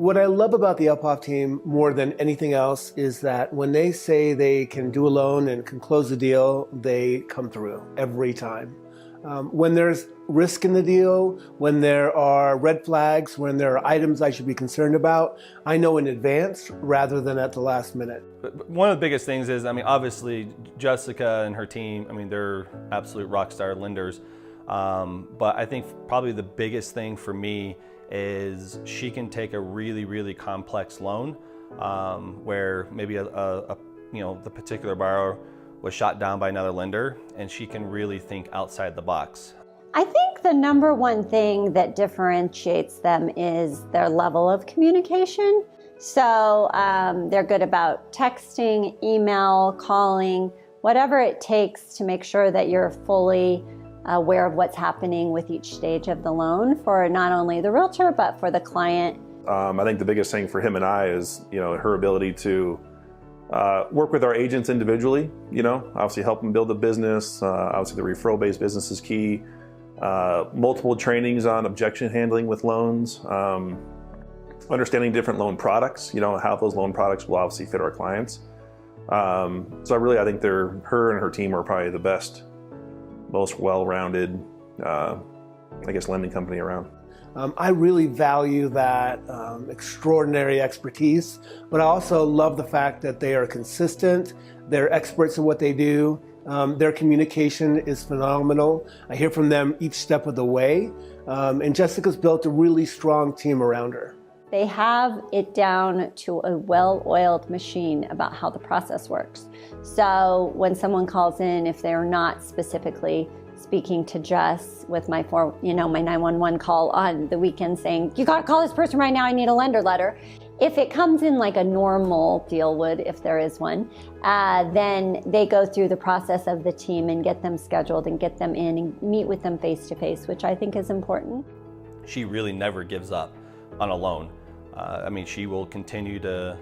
What I love about the Uphoff team more than anything else is that when they say they can do a loan and can close the deal, they come through every time. When there's risk in the deal, when there are red flags, when there are items I should be concerned about, I know in advance rather than at the last minute. But one of the biggest things is, obviously Jessica and her team, they're absolute rock star lenders. But I think probably the biggest thing for me is she can take a really, really complex loan where maybe the particular borrower was shot down by another lender, and she can really think outside the box. I think the number one thing that differentiates them is their level of communication. So they're good about texting, email, calling, whatever it takes to make sure that you're fully aware of what's happening with each stage of the loan for not only the realtor, but for the client. I think the biggest thing for him and I is, her ability to work with our agents individually, obviously help them build a business. Obviously the referral-based business is key. Multiple trainings on objection handling with loans, understanding different loan products, how those loan products will obviously fit our clients. So I think her and her team are probably the best, most well-rounded, lending company around. I really value that extraordinary expertise, but I also love the fact that they are consistent, they're experts in what they do, their communication is phenomenal. I hear from them each step of the way, and Jessica's built a really strong team around her. They have it down to a well-oiled machine about how the process works. So when someone calls in, if they're not specifically speaking to Jess with my 911 call on the weekend saying, you gotta call this person right now, I need a lender letter. If it comes in like a normal deal would, if there is one, then they go through the process of the team and get them scheduled and get them in and meet with them face to face, which I think is important. She really never gives up on a loan. She will continue to,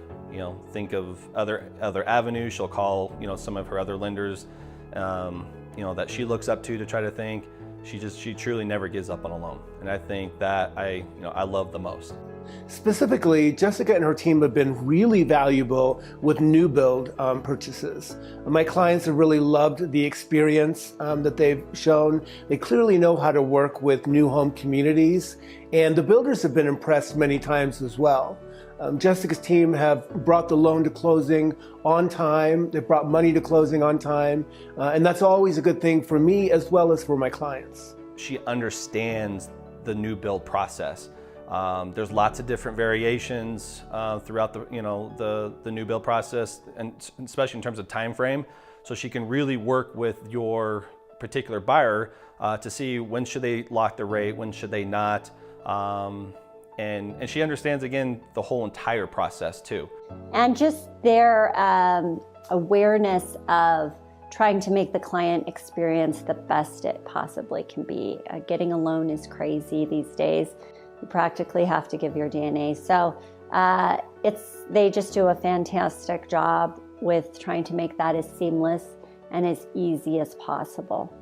think of other avenues. She'll call, some of her other lenders, that she looks up to try to think. She truly never gives up on a loan. And I think that I love the most. Specifically, Jessica and her team have been really valuable with new build purchases. My clients have really loved the experience that they've shown. They clearly know how to work with new home communities, and the builders have been impressed many times as well. Jessica's team have brought the loan to closing on time. They've brought money to closing on time. And that's always a good thing for me as well as for my clients. She understands the new build process. There's lots of different variations throughout the new build process, and especially in terms of time frame. So she can really work with your particular buyer to see when should they lock the rate, when should they not. And she understands, again, the whole entire process too. And just their awareness of trying to make the client experience the best it possibly can be. Getting a loan is crazy these days. You practically have to give your DNA. So they just do a fantastic job with trying to make that as seamless and as easy as possible.